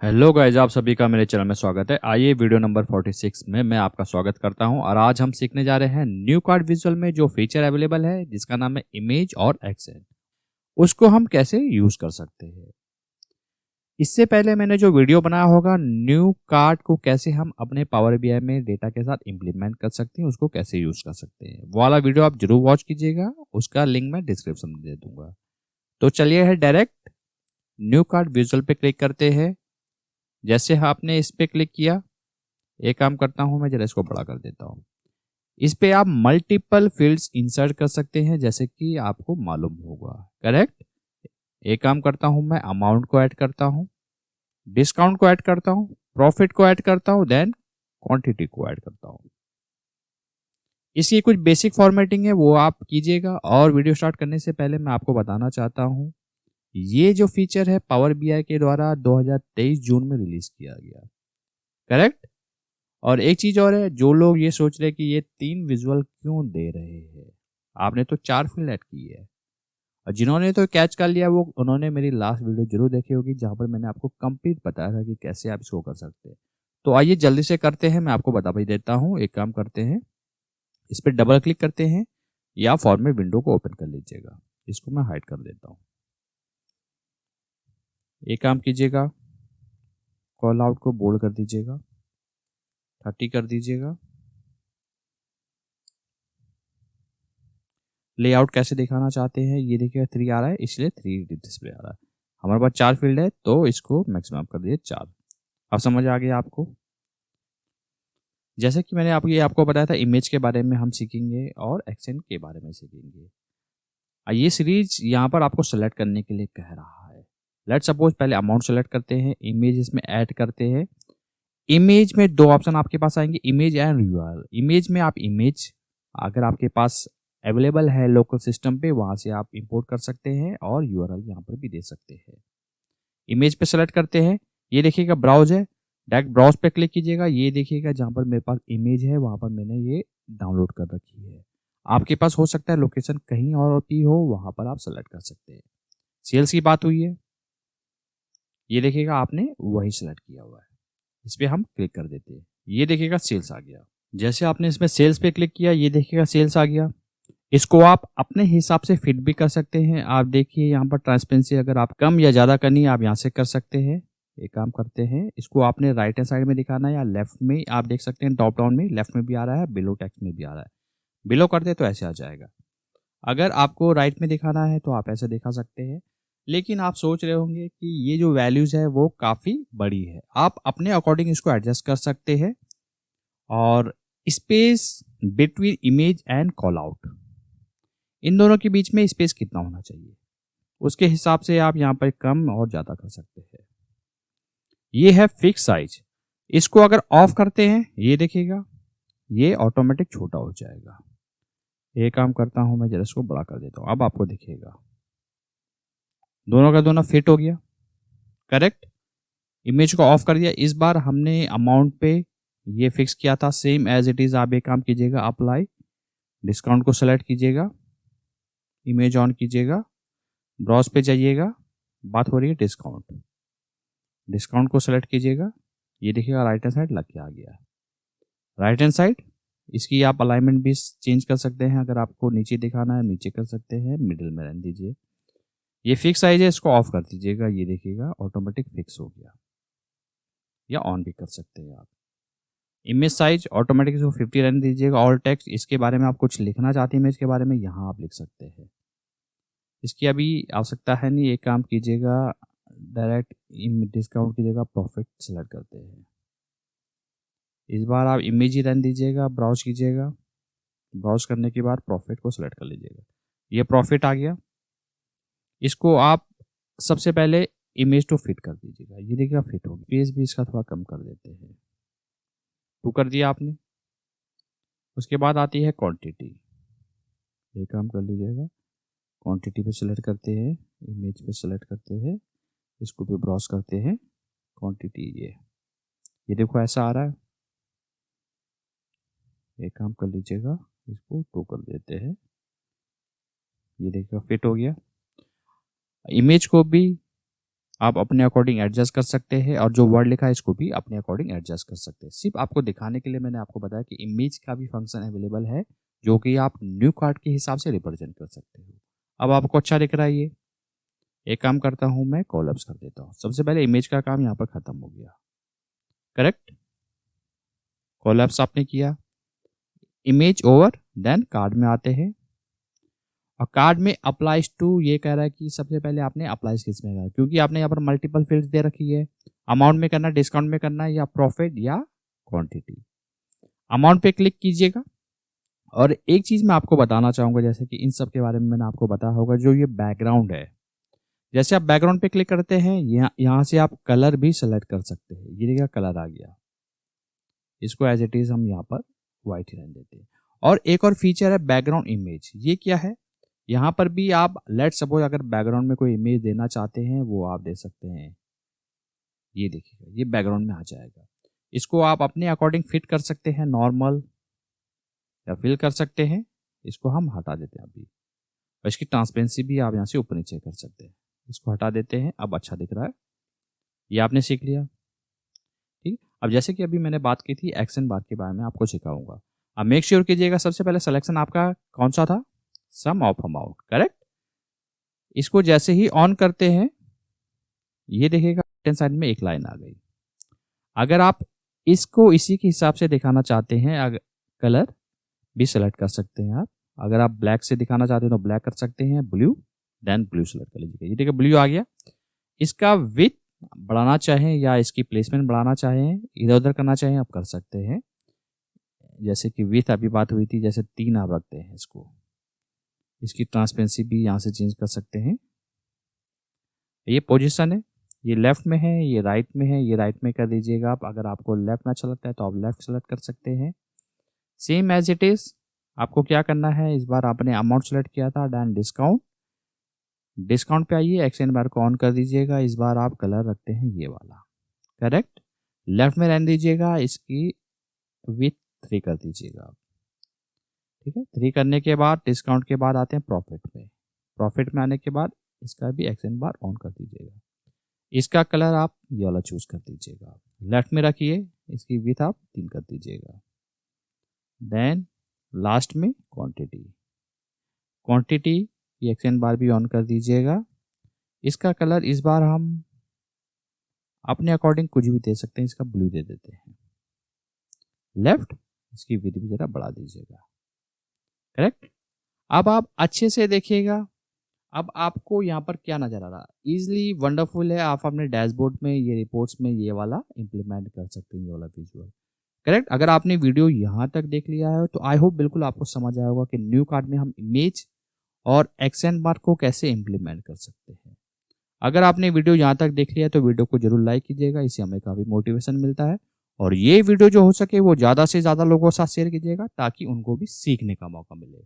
Hello guys, आप सभी का मेरे चैनल में स्वागत है। आइए वीडियो नंबर 46 में मैं आपका स्वागत करता हूं और आज हम सीखने जा रहे हैं न्यू कार्ड विजुअल में जो फीचर अवेलेबल है जिसका नाम है इमेज और एक्सेंट। उसको हम कैसे यूज कर सकते हैं। इससे पहले मैंने जो वीडियो बनाया होगा न्यू कार्ड को कैसे हम अपने पावर बीआई में डेटा के साथ इंप्लीमेंट कर सकते हैं, उसको कैसे यूज कर सकते हैं, वो वाला वीडियो आप जरूर वॉच कीजिएगा। उसका लिंक मैं डिस्क्रिप्शन में दे दूंगा। तो चलिए है डायरेक्ट न्यू कार्ड विजुअल पे क्लिक करते हैं। जैसे आपने इस पे क्लिक किया, एक काम करता हूं मैं जरा इसको बड़ा कर देता हूं। इस पे आप मल्टीपल फील्ड्स इंसर्ट कर सकते हैं जैसे कि आपको मालूम होगा, करेक्ट। एक काम करता हूं मैं अमाउंट को ऐड करता हूं, डिस्काउंट को ऐड करता हूं, प्रॉफिट को ऐड करता हूं, देन क्वांटिटी को ऐड करता हूं। इसकी कुछ बेसिक फॉर्मेटिंग है वो आप कीजिएगा। और वीडियो स्टार्ट करने से पहले मैं आपको बताना चाहता हूं ये जो फीचर है पावर बीआई के द्वारा 2023 जून में रिलीज किया गया, करेक्ट। और एक चीज और है, जो लोग ये सोच रहे कि ये 3 विजुअल क्यों दे रहे हैं, आपने तो 4 फील्ड ऐड की है। और जिन्होंने तो कैच कर लिया वो उन्होंने मेरी लास्ट वीडियो जरूर देखी होगी जहां पर मैंने आपको कंप्लीट बताया था कि कैसे आप इसको कर सकते हैं। तो आइए जल्दी से करते हैं, मैं आपको बता भी देता हूँ। एक काम करते हैं, इस पर डबल क्लिक करते हैं या फॉर्मेट विंडो को ओपन कर लीजिएगा। इसको मैं हाइड कर देता हूँ। एक काम कीजिएगा, कॉल आउट को बोल्ड कर दीजिएगा, 30 कर दीजिएगा। लेआउट कैसे दिखाना चाहते हैं ये देखिएगा, 3 आ रहा है इसलिए 3 डिस्प्ले आ रहा है। हमारे पास 4 फील्ड है तो इसको मैक्सिमम कर दिए 4। अब समझ आ गया आपको। जैसे कि मैंने आपको बताया था इमेज के बारे में हम सीखेंगे और एक्सेंट के बारे में सीखेंगे। ये सीरीज यहाँ पर आपको सेलेक्ट करने के लिए कह रहा है। लेट सपोज पहले अमाउंट सेलेक्ट करते हैं, इमेज इसमें ऐड करते हैं। इमेज में 2 ऑप्शन आपके पास आएंगे, इमेज एंड यूआरएल। इमेज में आप इमेज अगर आपके पास अवेलेबल है लोकल सिस्टम पे वहां से आप इंपोर्ट कर सकते हैं और यूआरएल यहाँ पर भी दे सकते हैं। इमेज पे सेलेक्ट करते हैं, ये देखिएगा ब्राउज है, डायरेक्ट ब्राउज पे क्लिक कीजिएगा। ये देखिएगा जहाँ पर मेरे पास इमेज है वहां पर मैंने ये डाउनलोड कर रखी है। आपके पास हो सकता है लोकेशन कहीं और होती हो, वहां पर आप सेलेक्ट कर सकते हैं। सेल्स की बात हुई है, ये देखिएगा आपने वही सेलेक्ट किया हुआ है। इस पे हम क्लिक कर देते हैं, ये देखिएगा सेल्स आ गया। जैसे आपने इसमें सेल्स पे क्लिक किया, ये देखिएगा सेल्स आ गया। इसको आप अपने हिसाब से फिट भी कर सकते हैं। आप देखिए यहाँ पर ट्रांसपेरेंसी अगर आप कम या ज़्यादा करनी है आप यहाँ से कर सकते हैं। एक काम करते हैं, इसको आपने राइट हैंड साइड में दिखाना है या लेफ्ट में, आप देख सकते हैं ड्रॉप डाउन में लेफ्ट में भी आ रहा है, बिलो टेक्स्ट में भी आ रहा है। बिलो करते तो ऐसे आ जाएगा। अगर आपको राइट में दिखाना है तो आप ऐसे दिखा सकते हैं। लेकिन आप सोच रहे होंगे कि ये जो वैल्यूज है वो काफ़ी बड़ी है, आप अपने अकॉर्डिंग इसको एडजस्ट कर सकते हैं। और space between image and call out, इन दोनों के बीच में स्पेस कितना होना चाहिए उसके हिसाब से आप यहाँ पर कम और ज़्यादा कर सकते हैं। ये है फिक्स साइज। इसको अगर ऑफ करते हैं ये देखिएगा ये ऑटोमेटिक छोटा हो जाएगा। ये काम करता हूं मैं जरा इसको बड़ा कर देता हूं, अब आपको दिखेगा दोनों का दोनों फिट हो गया, करेक्ट। इमेज को ऑफ कर दिया। इस बार हमने अमाउंट पे ये फिक्स किया था सेम एज इट इज। आप एक काम कीजिएगा, अप्लाई डिस्काउंट को सेलेक्ट कीजिएगा, इमेज ऑन कीजिएगा, ब्राउज पे जाइएगा, बात हो रही है डिस्काउंट। डिस्काउंट को सेलेक्ट कीजिएगा, ये देखिएगा राइट हैंड साइड लग के आ गया। राइट हैंड साइड इसकी आप अलाइनमेंट भी चेंज कर सकते हैं। अगर आपको नीचे दिखाना है नीचे कर सकते हैं, मिडिल में रहने दीजिए। ये फिक्स साइज है, इसको ऑफ कर दीजिएगा, ये देखिएगा ऑटोमेटिक फिक्स हो गया। या ऑन भी कर सकते हैं आप। इमेज साइज ऑटोमेटिक इसको 50 रहने दीजिएगा। ऑल टेक्स्ट, इसके बारे में आप कुछ लिखना चाहते हैं इमेज के बारे में, यहाँ आप लिख सकते हैं। इसकी अभी आवश्यकता है नहीं। एक काम कीजिएगा, डायरेक्ट डिस्काउंट की जगह प्रॉफिट सेलेक्ट करते हैं। इस बार आप इमेज ही रहने दीजिएगा, ब्राउज कीजिएगा, ब्राउज करने के बाद प्रॉफिट को सिलेक्ट कर लीजिएगा। ये प्रॉफिट आ गया। इसको आप सबसे पहले इमेज टू फिट कर दीजिएगा, ये देखिएगा फिट हो गया। पेज भी इसका थोड़ा कम कर देते हैं, 2 कर दिया आपने। उसके बाद आती है क्वांटिटी, ये काम कर लीजिएगा। क्वांटिटी पे सिलेक्ट करते हैं, इमेज पे सिलेक्ट करते हैं, इसको भी ब्राउज करते हैं। क्वांटिटी ये देखो ऐसा आ रहा है। एक काम कर लीजिएगा, इसको 2 कर देते हैं, ये देखिएगा फिट हो गया। इमेज को भी आप अपने अकॉर्डिंग एडजस्ट कर सकते हैं और जो वर्ड लिखा है इसको भी अपने अकॉर्डिंग एडजस्ट कर सकते हैं। सिर्फ आपको दिखाने के लिए मैंने आपको बताया कि इमेज का भी फंक्शन अवेलेबल है जो कि आप न्यू कार्ड के हिसाब से रिप्रेजेंट कर सकते हो। अब आपको अच्छा दिख रहा है ये। एक काम करता हूँ, मैं कॉलम्स कर देता हूँ। सबसे पहले इमेज का काम यहाँ पर खत्म हो गया, करेक्ट। कॉलम्स आपने किया, इमेज ओवर, देन कार्ड में आते हैं और कार्ड में अप्लाइज टू ये कह रहा है कि सबसे पहले आपने अप्लाइज किस में करना है, क्योंकि आपने यहाँ पर मल्टीपल फील्ड्स दे रखी है। अमाउंट में करना है, डिस्काउंट में करना है, या प्रॉफिट या क्वांटिटी। अमाउंट पे क्लिक कीजिएगा। और एक चीज मैं आपको बताना चाहूंगा, जैसे कि इन सब के बारे में मैंने आपको बताया होगा, जो ये बैकग्राउंड है, जैसे आप बैकग्राउंड पे क्लिक करते हैं यहाँ से आप कलर भी सेलेक्ट कर सकते हैं। ये देखिए कलर आ गया, इसको एज इट इज हम यहाँ पर व्हाइट ही रहने देते हैं। और एक और फीचर है बैकग्राउंड इमेज। ये क्या है, यहाँ पर भी आप लेट सपोज अगर बैकग्राउंड में कोई इमेज देना चाहते हैं वो आप दे सकते हैं। ये देखिएगा ये बैकग्राउंड में आ जाएगा। इसको आप अपने अकॉर्डिंग फिट कर सकते हैं, नॉर्मल या फिल कर सकते हैं। इसको हम हटा देते हैं अभी, और इसकी ट्रांसपेरेंसी भी आप यहाँ से ऊपर नीचे कर सकते हैं। इसको हटा देते हैं, अब अच्छा दिख रहा है। ये आपने सीख लिया, ठीक। अब जैसे कि अभी मैंने बात की थी एक्शन बार के बारे में, आपको सिखाऊंगा। अब मेक श्योर कीजिएगा सबसे पहले सिलेक्शन आपका कौन सा था, सम ऑफ अमाउंट, करेक्ट। इसको जैसे ही ऑन करते हैं ये देखिएगा राइट साइड में एक लाइन आ गई। अगर आप इसको इसी के हिसाब से दिखाना चाहते हैं, कलर भी सेलेक्ट कर सकते हैं आप। अगर आप ब्लैक से दिखाना चाहते हैं तो ब्लैक कर सकते हैं, ब्लू, देन ब्लू सेलेक्ट कर लीजिएगा। ये देखिए ब्लू आ गया। इसका विड्थ बढ़ाना चाहें या इसकी प्लेसमेंट बढ़ाना चाहें, इधर उधर करना चाहें, आप कर सकते हैं। जैसे कि विड्थ अभी बात हुई थी, जैसे 3 आप रखते हैं इसको। इसकी ट्रांसपेरेंसी भी यहाँ से चेंज कर सकते हैं। ये पोजीशन है, ये लेफ्ट में है, ये राइट में है, ये राइट में कर दीजिएगा आप। अगर आपको लेफ्ट में अच्छा लगता है तो आप लेफ्ट सेलेक्ट कर सकते हैं। सेम एज इट इज आपको क्या करना है, इस बार आपने अमाउंट सेलेक्ट किया था, देन डिस्काउंट। डिस्काउंट पे आइए, एक्सचेंज बार को ऑन कर दीजिएगा। इस बार आप कलर रखते हैं ये वाला, करेक्ट। लेफ्ट में रहने दीजिएगा, इसकी विथ 3 कर दीजिएगा आप, ठीक है। 3 करने के बाद डिस्काउंट के बाद आते हैं प्रॉफिट में। प्रॉफिट में आने के बाद इसका भी एक्सचेंज बार ऑन कर दीजिएगा। इसका कलर आप ये वाला चूज कर दीजिएगा। लेफ्ट में रखिए, इसकी विथ आप 3 कर दीजिएगा। देन लास्ट में क्वांटिटी ये एक्सचेंज बार भी ऑन कर दीजिएगा। इसका कलर इस बार हम अपने अकॉर्डिंग कुछ भी दे सकते हैं, इसका ब्लू दे देते हैं। लेफ्ट, इसकी विड्थ भी जरा बढ़ा दीजिएगा, करेक्ट। अब आप अच्छे से देखिएगा, अब आपको यहाँ पर क्या नजर आ रहा है, इजिली वंडरफुल है। आप अपने डैशबोर्ड में, ये रिपोर्ट्स में ये वाला इंप्लीमेंट कर सकते हैं, ये वाला विजुअल, करेक्ट। अगर आपने वीडियो यहाँ तक देख लिया है तो आई होप बिल्कुल आपको समझ आया होगा कि न्यू कार्ड में हम इमेज और एक्सेंट मार्क को कैसे इंप्लीमेंट कर सकते हैं। अगर आपने वीडियो यहाँ तक देख लिया है तो वीडियो को जरूर लाइक कीजिएगा, इससे हमें काफ़ी मोटिवेशन मिलता है। और ये वीडियो जो हो सके वो ज़्यादा से ज़्यादा लोगों के साथ शेयर कीजिएगा ताकि उनको भी सीखने का मौका मिले।